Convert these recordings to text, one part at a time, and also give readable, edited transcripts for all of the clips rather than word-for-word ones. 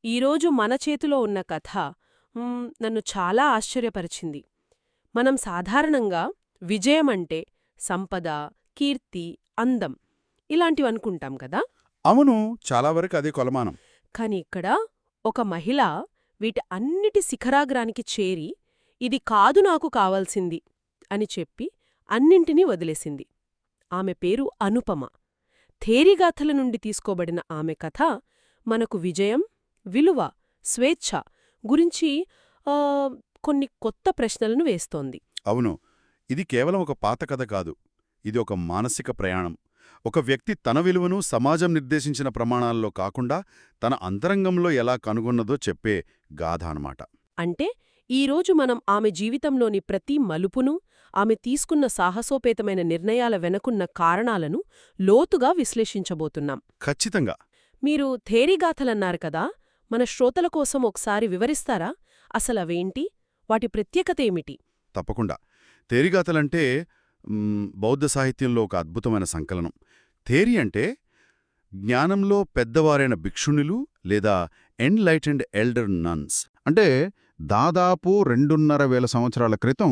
ఈరోజు మన చేతిలో ఉన్న కథ నన్ను చాలా ఆశ్చర్యపరిచింది. మనం సాధారణంగా విజయమంటే సంపద, కీర్తి, అందం ఇలాంటివనుకుంటాం కదా. అవును, చాలా వరకు అదే కొలమానం. కాని ఇక్కడ ఒక మహిళ వీటి అన్నిటి శిఖరాగ్రానికి చేరి ఇది కాదు నాకు కావాల్సింది అని చెప్పి అన్నింటినీ వదిలేసింది. ఆమె పేరు అనుపమ. థేరీగాథల నుండి తీసుకోబడిన ఆమె కథ మనకు విజయం, విలువ, స్వేచ్ఛ గురించి ఆ, కొన్ని కొత్త ప్రశ్నలను వేస్తోంది. అవును, ఇది కేవలం ఒక పాత కథ కాదు. ఇది ఒక మానసిక ప్రయాణం. ఒక వ్యక్తి తన విలువను సమాజం నిర్దేశించిన ప్రమాణాల్లో కాకుండా తన అంతరంగంలో ఎలా కనుగొన్నదో చెప్పే గాథ అన్నమాట. అంటే ఈరోజు మనం ఆమె జీవితంలోని ప్రతి మలుపును, ఆమె తీసుకున్న సాహసోపేతమైన నిర్ణయాల వెనకున్న కారణాలను లోతుగా విశ్లేషించబోతున్నాం. ఖచ్చితంగా. మీరు థేరీగాథలన్నారు కదా, మన శ్రోతల కోసం ఒకసారి వివరిస్తారా? అసలవేంటి? వాటి ప్రత్యేకత ఏమిటి? తప్పకుండా. తేరీగాథలంటే బౌద్ధ సాహిత్యంలో ఒక అద్భుతమైన సంకలనం. థేరీ అంటే జ్ఞానంలో పెద్దవారైన భిక్షుణులు లేదా ఎన్లైటెండ్ ఎల్డర్ నన్స్. అంటే దాదాపు 2,500 సంవత్సరాల క్రితం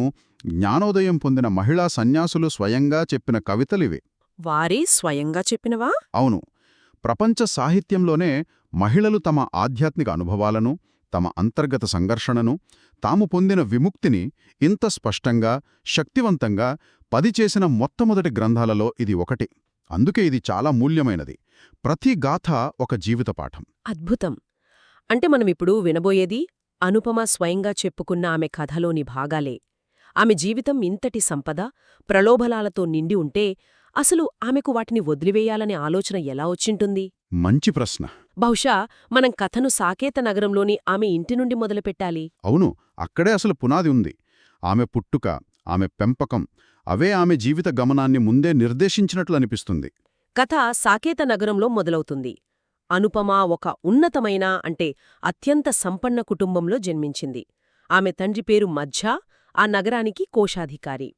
జ్ఞానోదయం పొందిన మహిళా సన్యాసులు స్వయంగా చెప్పిన కవితలివి. వారే స్వయంగా చెప్పినవా? అవును. ప్రపంచ సాహిత్యంలోనే మహిళలు తమ ఆధ్యాత్మిక అనుభవాలను, తమ అంతర్గత సంఘర్షణను, తాము పొందిన విముక్తిని ఇంత స్పష్టంగా, శక్తివంతంగా 10 చేసిన మొట్టమొదటి గ్రంథాలలో ఇది ఒకటి. అందుకే ఇది చాలా మూల్యమైనది. ప్రతి గాథ ఒక జీవిత పాఠం. అద్భుతం. అంటే మనమిప్పుడు వినబోయేది అనుపమ స్వయంగా చెప్పుకున్న ఆమె కథలోని భాగాలే. ఆమె జీవితం ఇంతటి సంపద, ప్రలోభలాలతో నిండి ఉంటే అసలు ఆమెకు వాటిని వదిలివేయాలనే ఆలోచన ఎలా వచ్చింటుంది? మంచి ప్రశ్న. బహుశా మనం కథను సాకేత నగరంలోని ఆమె ఇంటి నుండి మొదలుపెట్టాలి. అవును, అక్కడే అసలు పునాది ఉంది. ఆమె పుట్టుక, ఆమె పెంపకం, అవే ఆమె జీవిత గమనాన్ని ముందే నిర్దేశించినట్లు అనిపిస్తుంది. కథ సాకేత నగరంలో మొదలవుతుంది. అనుపమ ఒక ఉన్నతమైన అంటే అత్యంత సంపన్న కుటుంబంలో జన్మించింది. ఆమె తండ్రి పేరు మధ్య, ఆ నగరానికి కోశాధికారి,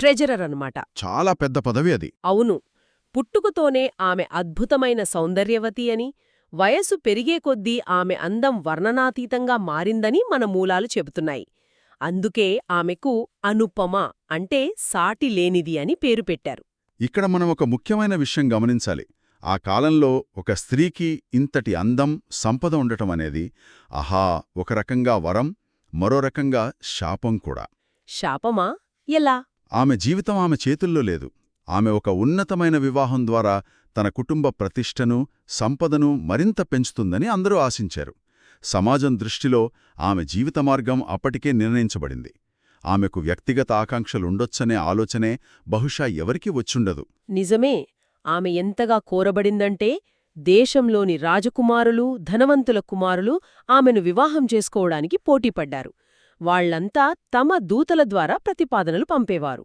ట్రెజరర్ అన్నమాట. చాలా పెద్ద పదవి అది. అవును. పుట్టుకతోనే ఆమె అద్భుతమైన సౌందర్యవతి అని, వయసు పెరిగే కొద్దీ ఆమె అందం వర్ణనాతీతంగా మారిందని మన మూలాలు చెబుతున్నాయి. అందుకే ఆమెకు అనుపమ అంటే సాటిలేనిది అని పేరు పెట్టారు. ఇక్కడ మనం ఒక ముఖ్యమైన విషయం గమనించాలి. ఆ కాలంలో ఒక స్త్రీకి ఇంతటి అందం, సంపద ఉండటం అనేది ఒక రకంగా వరం, మరో రకంగా శాపం కూడా. శాపమా? ఎలా? ఆమె జీవితం ఆమె చేతుల్లో లేదు. ఆమె ఒక ఉన్నతమైన వివాహం ద్వారా తన కుటుంబ ప్రతిష్టను, సంపదను మరింత పెంచుతుందని అందరూ ఆశించారు. సమాజం దృష్టిలో ఆమె జీవిత మార్గం అప్పటికే నిర్ణయించబడింది. ఆమెకు వ్యక్తిగత ఆకాంక్షలుండొచ్చనే ఆలోచనే బహుశా ఎవరికీ వచ్చుండదు. నిజమే. ఆమె ఎంతగా కోరబడిందంటే దేశంలోని రాజకుమారులు, ధనవంతుల కుమారులు ఆమెను వివాహం చేసుకోవడానికి పోటీపడ్డారు. వాళ్లంతా తమ దూతల ద్వారా ప్రతిపాదనలు పంపేవారు.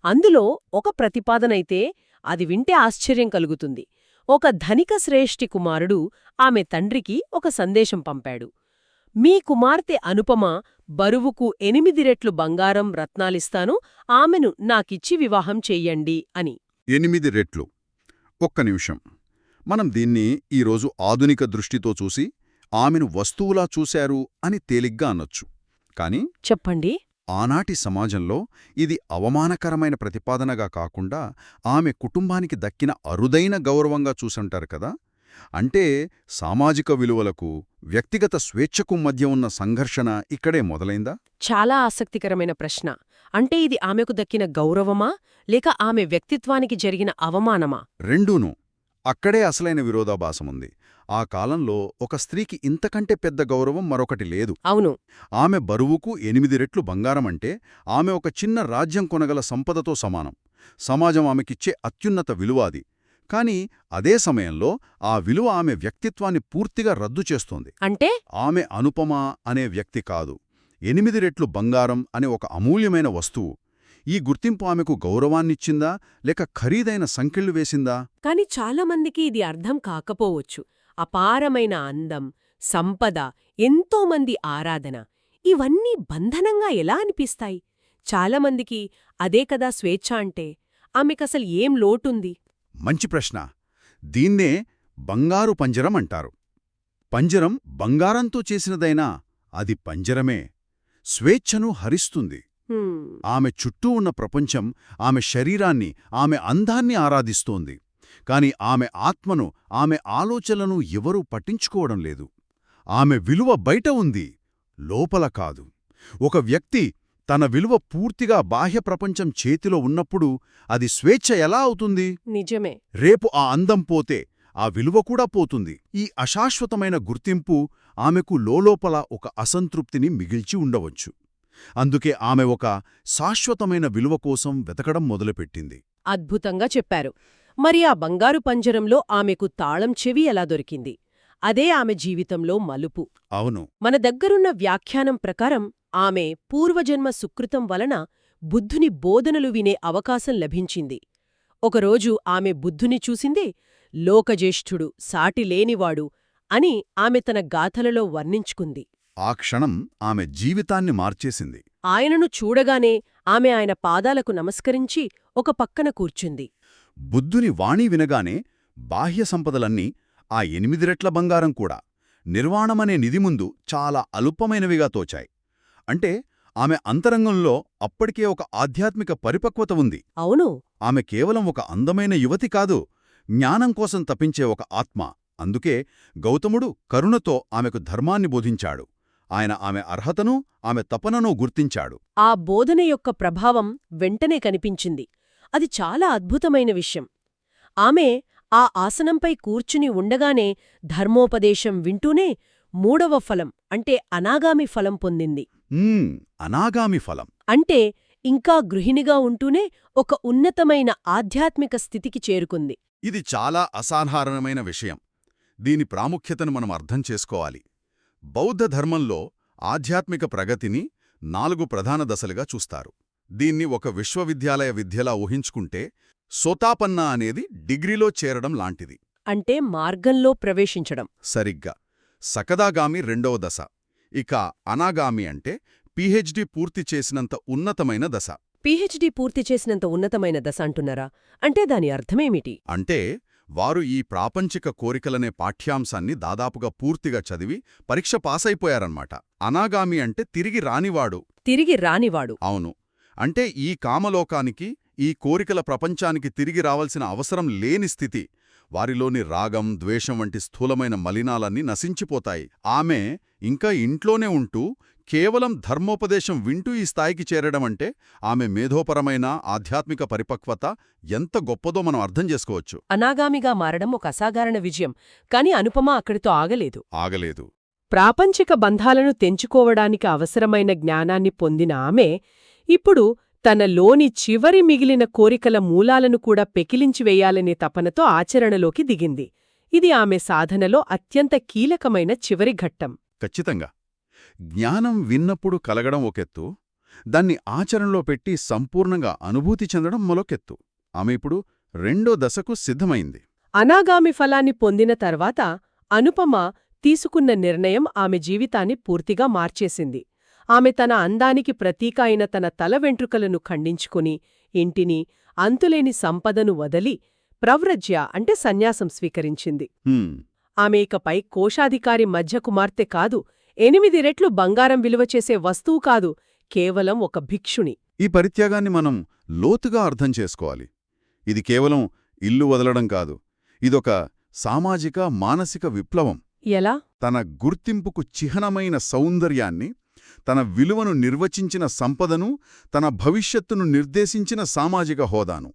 అందులో ఒక ప్రతిపాదనైతే అది వింటే ఆశ్చర్యం కలుగుతుంది. ఒక ధనిక శ్రేష్ఠి కుమారుడు ఆమె తండ్రికి ఒక సందేశం పంపాడు. మీ కుమార్తె అనుపమ బరువుకు 8 రెట్లు బంగారం, రత్నాలిస్తాను, ఆమెను నాకిచ్చి వివాహం చెయ్యండి అని. 8 రెట్లు. ఒక్క నిమిషం. మనం దీన్ని ఈరోజు ఆధునిక దృష్టితో చూసి ఆమెను వస్తువులా చూశారు అని తేలిగ్గా అనొచ్చు. కాని చెప్పండి. ఆనాటి సమాజంలో ఇది అవమానకరమైన ప్రతిపాదనగా కాకుండా ఆమె కుటుంబానికి దక్కిన అరుదైన గౌరవంగా చూసుంటారు కదా. అంటే సామాజిక విలువలకు, వ్యక్తిగత స్వేచ్ఛకు మధ్య ఉన్న సంఘర్షణ ఇక్కడే మొదలైందా? చాలా ఆసక్తికరమైన ప్రశ్న. అంటే ఇది ఆమెకు దక్కిన గౌరవమా, లేక ఆమె వ్యక్తిత్వానికి జరిగిన అవమానమా? రెండూనూ. అక్కడే అసలైన విరోధాభాసముంది. ఆ కాలంలో ఒక స్త్రీకి ఇంతకంటే పెద్ద గౌరవం మరొకటి లేదు. అవును. ఆమె బరువుకు 8 రెట్లు బంగారమంటే ఆమె ఒక చిన్న రాజ్యం కొనగల సంపదతో సమానం. సమాజం ఆమెకిచ్చే అత్యున్నత విలువ అది. కాని అదే సమయంలో ఆ విలువ ఆమె వ్యక్తిత్వాన్ని పూర్తిగా రద్దు చేస్తోంది. అంటే ఆమె అనుపమ అనే వ్యక్తి కాదు, 8 రెట్లు బంగారం అనే ఒక అమూల్యమైన వస్తువు. ఈ గుర్తింపు ఆమెకు గౌరవాన్నిచ్చిందా, లేక ఖరీదైన సంకెళ్లు వేసిందా? కాని చాలామందికి ఇది అర్థం కాకపోవచ్చు. అపారమైన అందం, సంపద, ఎంతోమంది ఆరాధన, ఇవన్నీ బంధనంగా ఎలా అనిపిస్తాయి? చాలామందికి అదే కదా స్వేచ్ఛ అంటే. ఆమెకసలు ఏం లోటుంది? మంచి ప్రశ్న. దీన్నే బంగారు పంజరం అంటారు. పంజరం బంగారంతో చేసినదైనా అది పంజరమే. స్వేచ్ఛను హరిస్తుంది. ఆమె చుట్టూ ఉన్న ప్రపంచం ఆమె శరీరాన్ని, ఆమె అందాన్ని ఆరాధిస్తోంది. కాని ఆమె ఆత్మను, ఆమె ఆలోచనలను ఎవరూ పట్టించుకోవడం లేదు. ఆమె విలువ బయట ఉంది, లోపల కాదు. ఒక వ్యక్తి తన విలువ పూర్తిగా బాహ్య ప్రపంచం చేతిలో ఉన్నప్పుడు అది స్వేచ్ఛ ఎలా అవుతుంది? నిజమే. రేపు ఆ అందం పోతే ఆ విలువ కూడా పోతుంది. ఈ అశాశ్వతమైన గుర్తింపు ఆమెకు లోలోపల ఒక అసంతృప్తిని మిగిల్చి ఉండవచ్చు. అందుకే ఆమె ఒక శాశ్వతమైన విలువ కోసం వెతకడం మొదలుపెట్టింది. అద్భుతంగా చెప్పారు. మరి ఆ బంగారు పంజరంలో ఆమెకు తాళం చెవి ఎలా దొరికింది? అదే ఆమె జీవితంలో మలుపు. అవును. మన దగ్గరున్న వ్యాఖ్యానం ప్రకారం ఆమె పూర్వజన్మ సుకృతం వలన బుద్ధుని బోధనలు వినే అవకాశం లభించింది. ఒకరోజు ఆమె బుద్ధుని చూసిందే లోకజ్యేష్ఠుడు, సాటిలేనివాడు అని ఆమె తన గాథలలో వర్ణించుకుంది. ఆ క్షణం ఆమె జీవితాన్ని మార్చేసింది. ఆయనను చూడగానే ఆమె ఆయన పాదాలకు నమస్కరించి ఒక పక్కన కూర్చుంది. బుద్ధుని వాణి వినగానే బాహ్య సంపదలన్నీ, ఆ 8 రెట్ల బంగారం కూడా, నిర్వాణమనే నిధి ముందు చాలా అల్పమైనవిగా తోచాయి. అంటే ఆమె అంతరంగంలో అప్పటికే ఒక ఆధ్యాత్మిక పరిపక్వత ఉంది. అవును. ఆమె కేవలం ఒక అందమైన యువతి కాదు, జ్ఞానం కోసం తపించే ఒక ఆత్మ. అందుకే గౌతముడు కరుణతో ఆమెకు ధర్మాన్ని బోధించాడు. ఆయన ఆమె అర్హతను, ఆమె తపనను గుర్తించాడు. ఆ బోధన యొక్క ప్రభావం వెంటనే కనిపించింది. అది చాలా అద్భుతమైన విషయం. ఆమె ఆ ఆసనంపై కూర్చుని ఉండగానే ధర్మోపదేశం వింటూనే 3వ ఫలం అంటే అనాగామి ఫలం పొందింది. అనాగామి ఫలం అంటే ఇంకా గృహిణిగా ఉంటూనే ఒక ఉన్నతమైన ఆధ్యాత్మిక స్థితికి చేరుకుంది. ఇది చాలా అసాధారణమైన విషయం. దీని ప్రాముఖ్యతను మనం అర్థం చేసుకోవాలి. బౌద్ధ ధర్మంలో ఆధ్యాత్మిక ప్రగతిని 4 ప్రధాన దశలుగా చూస్తారు. దీన్ని ఒక విశ్వవిద్యాలయ విద్యలా ఊహించుకుంటే సోతాపన్న అనేది డిగ్రీలో చేరడం లాంటిది. అంటే మార్గంలో ప్రవేశించడం. సరిగ్గా. సకదాగామి 2వ దశ. ఇక అనాగామి అంటే పీహెచ్డీ పూర్తి చేసినంత ఉన్నతమైన దశ. పీహెచ్డీ పూర్తి చేసినంత ఉన్నతమైన దశ అంటున్నారా? అంటే దాని అర్థమేమిటి? అంటే వారు ఈ ప్రాపంచిక కోరికలనే పాఠ్యాంశాన్ని దాదాపుగా పూర్తిగా చదివి పరీక్ష పాసైపోయారన్నమాట. అనాగామి అంటే తిరిగి రానివాడు. తిరిగి రానివాడు. అవును. అంటే ఈ కామలోకానికి, ఈ కోరికల ప్రపంచానికి తిరిగి రావాల్సిన అవసరం లేని స్థితి. వారిలోని రాగం, ద్వేషం వంటి స్థూలమైన మలినాలన్నీ నశించిపోతాయి. ఆమె ఇంకా ఇంట్లోనే ఉంటూ కేవలం ధర్మోపదేశం వింటూ ఈ స్థాయికి చేరడమంటే ఆమె మేధోపరమైన ఆధ్యాత్మిక పరిపక్వత ఎంత గొప్పదో మనం అర్థం చేసుకోవచ్చు. అనాగామిగా మారడం ఒక అసాధారణ విజయం. కాని అనుపమ అక్కడితో ఆగలేదు. ప్రాపంచిక బంధాలను తెంచుకోవడానికి అవసరమైన జ్ఞానాన్ని పొందిన ఆమె ఇప్పుడు తనలోని చివరి మిగిలిన కోరికల మూలాలను కూడా పెకిలించివేయాలనే తపనతో ఆచరణలోకి దిగింది. ఇది ఆమె సాధనలో అత్యంత కీలకమైన చివరి ఘట్టం. ఖచ్చితంగా. జ్ఞానం విన్నప్పుడు కలగడం ఒకెత్తు, దాన్ని ఆచరణలో పెట్టి సంపూర్ణంగా అనుభూతి చెందడం మరొకెత్తు. ఆమె ఇప్పుడు 2వ దశకు సిద్ధమైంది. అనాగామి ఫలాన్ని పొందిన తర్వాత అనుపమ తీసుకున్న నిర్ణయం ఆమె జీవితాన్ని పూర్తిగా మార్చేసింది. ఆమె తన అందానికి ప్రతీక అయిన తన తల వెంట్రుకలను ఖండించుకుని, ఇంటిని, అంతులేని సంపదను వదలి ప్రవ్రజ్య అంటే సన్యాసం స్వీకరించింది. ఆమె ఇకపై కోశాధికారి మధ్య కుమార్తె కాదు, 8 రెట్లు బంగారం విలువ చేసే వస్తువు కాదు, కేవలం ఒక భిక్షుని. ఈ పరిత్యాగాన్ని మనం లోతుగా అర్థం చేసుకోవాలి. ఇది కేవలం ఇల్లు వదలడం కాదు, ఇదొక సామాజిక, మానసిక విప్లవం. ఎలా? తన గుర్తింపుకు చిహ్నమైన సౌందర్యాన్ని, తన విలువను నిర్వచించిన సంపదను, తన భవిష్యత్తును నిర్దేశించిన సామాజిక హోదాను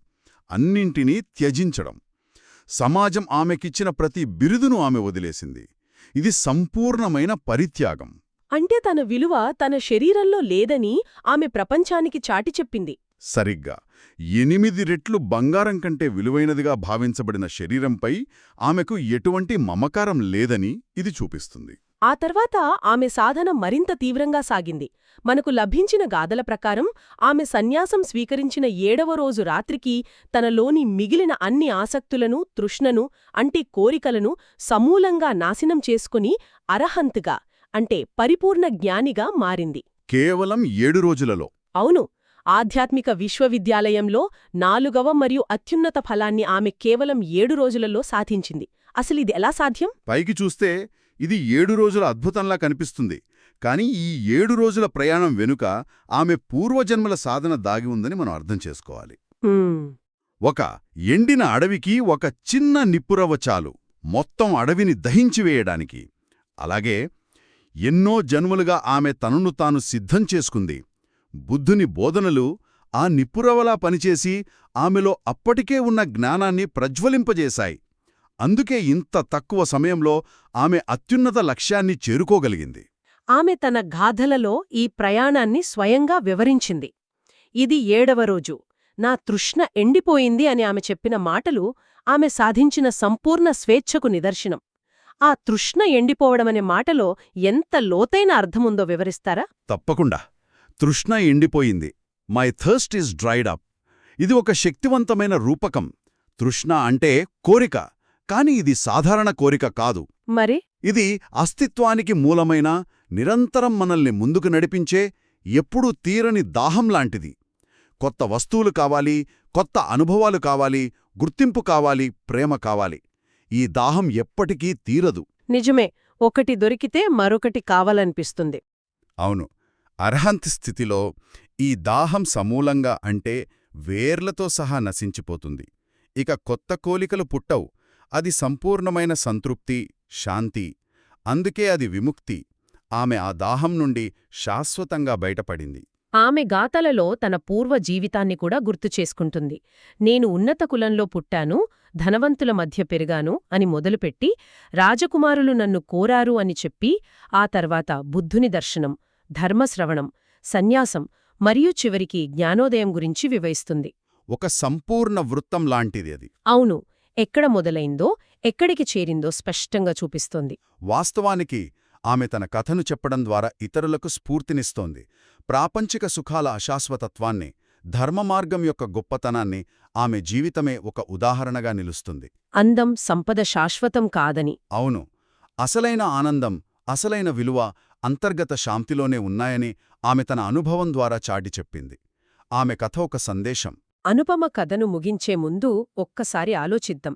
అన్నింటినీ త్యజించడం. సమాజం ఆమెకిచ్చిన ప్రతి బిరుదును ఆమె వదిలేసింది. ఇది సంపూర్ణమైన పరిత్యాగం. అంటే తన విలువ తన శరీరంలో లేదని ఆమె ప్రపంచానికి చాటి చెప్పింది. సరిగ్గా. 8 రెట్లు బంగారం కంటే విలువైనదిగా భావించబడిన శరీరంపై ఆమెకు ఎటువంటి మమకారం లేదని ఇది చూపిస్తుంది. ఆ తర్వాత ఆమె సాధన మరింత తీవ్రంగా సాగింది. మనకు లభించిన గాథల ప్రకారం ఆమె సన్యాసం స్వీకరించిన 7వ రోజు రాత్రికి తనలోని మిగిలిన అన్ని ఆసక్తులను, తృష్ణను అంటే కోరికలను సమూలంగా నాశనం చేసుకుని అరహంత్గా అంటే పరిపూర్ణ జ్ఞానిగా మారింది. కేవలం 7 రోజులలో. అవును. ఆధ్యాత్మిక విశ్వవిద్యాలయంలో 4వ మరియు అత్యున్నత ఫలాన్ని ఆమె కేవలం 7 రోజులలో సాధించింది. అసలిది ఎలా సాధ్యం? పైకి చూస్తే ఇది 7 రోజుల అద్భుతంలా కనిపిస్తుంది. కానీ ఈ 7 రోజుల ప్రయాణం వెనుక ఆమె పూర్వజన్మల సాధన దాగి ఉందని మనం అర్థం చేసుకోవాలి. ఒక ఎండిన అడవికి ఒక చిన్న నిప్పురవ్వ చాలు మొత్తం అడవిని దహించివేయడానికి. అలాగే ఎన్నో జన్మలుగా ఆమె తనను తాను సిద్ధం చేసుకుంది. బుద్ధుని బోధనలు ఆ నిప్పురవ్వలా పనిచేసి ఆమెలో అప్పటికే ఉన్న జ్ఞానాన్ని ప్రజ్వలింపజేశాయి. అందుకే ఇంత తక్కువ సమయంలో ఆమె అత్యున్నత లక్ష్యాన్ని చేరుకోగలిగింది. ఆమె తన గాథలలో ఈ ప్రయాణాన్ని స్వయంగా వివరించింది. ఇది 7వ రోజు, నా తృష్ణ ఎండిపోయింది అని ఆమె చెప్పిన మాటలు ఆమె సాధించిన సంపూర్ణ స్వేచ్ఛకు నిదర్శనం. ఆ తృష్ణ ఎండిపోవడమనే మాటలో ఎంత లోతైన అర్థముందో వివరిస్తారా? తప్పకుండా. తృష్ణ ఎండిపోయింది. My thirst is dried up. ఇది ఒక శక్తివంతమైన రూపకం. తృష్ణ అంటే కోరిక, కాని ఇది సాధారణ కోరిక కాదు. మరి ఇది అస్తిత్వానికి మూలమైన, నిరంతరం మనల్ని ముందుకు నడిపించే, ఎప్పుడూ తీరని దాహంలాంటిది. కొత్త వస్తువులు కావాలి, కొత్త అనుభవాలు కావాలి, గుర్తింపు కావాలి, ప్రేమ కావాలి. ఈ దాహం ఎప్పటికీ తీరదు. నిజమే, ఒకటి దొరికితే మరొకటి కావాలనిపిస్తుంది. అవును. అర్హంత్ స్థితిలో ఈ దాహం సమూలంగా అంటే వేర్లతో సహా నశించిపోతుంది. ఇక కొత్త కోలికలు పుట్టవు. అది సంపూర్ణమైన సంతృప్తి, శాంతి. అందుకే అది విముక్తి. ఆమె ఆ దాహం నుండి శాశ్వతంగా బయటపడింది. ఆమె గాథలలో తన పూర్వ జీవితాన్ని కూడా గుర్తుచేసుకుంటుంది. నేను ఉన్నత కులంలో పుట్టాను, ధనవంతుల మధ్య పెరిగాను అని మొదలుపెట్టి, రాజకుమారులు నన్ను కోరారు అని చెప్పి, ఆ తర్వాత బుద్ధుని దర్శనం, ధర్మశ్రవణం, సన్యాసం మరియు చివరికి జ్ఞానోదయం గురించి వివరిస్తుంది. ఒక సంపూర్ణ వృత్తం లాంటిది అది. అవును, ఎక్కడ మొదలైందో, ఎక్కడికి చేరిందో స్పష్టంగా చూపిస్తోంది. వాస్తవానికి ఆమె తన కథను చెప్పడం ద్వారా ఇతరులకు స్ఫూర్తినిస్తోంది. ప్రాపంచిక సుఖాల అశాశ్వతత్వాన్ని, ధర్మమార్గం యొక్క గొప్పతనాన్ని ఆమె జీవితమే ఒక ఉదాహరణగా నిలుస్తుంది. అందం, సంపద శాశ్వతం కాదని. అవును. అసలైన ఆనందం, అసలైన విలువ అంతర్గత శాంతిలోనే ఉన్నాయని ఆమె తన అనుభవం ద్వారా చాటి చెప్పింది. ఆమె కథ ఒక సందేశం. అనుపమ కథను ముగించే ముందు ఒక్కసారి ఆలోచిద్దాం.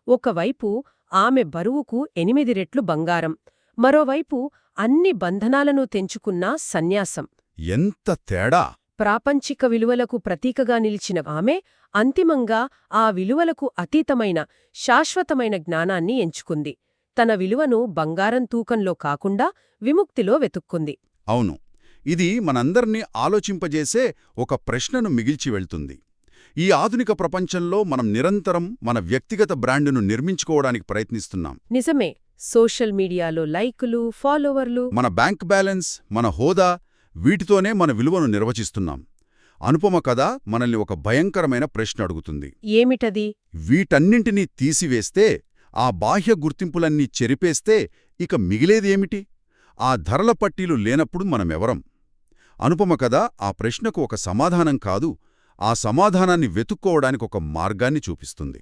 ఒకవైపు ఆమె బరువుకు 8 రెట్లు బంగారం, మరోవైపు అన్ని బంధనాలను తెంచుకున్న సన్యాసం. ఎంత తేడా! ప్రాపంచిక విలువలకు ప్రతీకగా నిలిచిన ఆమె అంతిమంగా ఆ విలువలకు అతీతమైన, శాశ్వతమైన జ్ఞానాన్ని ఎంచుకుంది. తన విలువను బంగారం తూకంలో కాకుండా విముక్తిలో వెతుక్కుంది. అవును. ఇది మనందర్నీ ఆలోచింపజేసే ఒక ప్రశ్నను మిగిల్చి వెళ్తుంది. ఈ ఆధునిక ప్రపంచంలో మనం నిరంతరం మన వ్యక్తిగత బ్రాండును నిర్మించుకోవడానికి ప్రయత్నిస్తున్నాం. నిజమే. సోషల్ మీడియాలో లైకులు, ఫాలోవర్లు, మన బ్యాంక్ బ్యాలెన్స్, మన హోదా, వీటితోనే మన విలువను నిర్వచిస్తున్నాం. అనుపమ కథ మనల్ని ఒక భయంకరమైన ప్రశ్న అడుగుతుంది. ఏమిటది? వీటన్నింటినీ తీసివేస్తే, ఆ బాహ్య గుర్తింపులన్నీ చెరిపేస్తే ఇక మిగిలేదేమిటి? ఆ ధరల పట్టీలు లేనప్పుడు మనమెవరం? అనుపమ కథ ఆ ప్రశ్నకు ఒక సమాధానం కాదు, ఆ సమాధానాన్ని వెతుక్కోవడానికి ఒక మార్గాన్ని చూపిస్తుంది.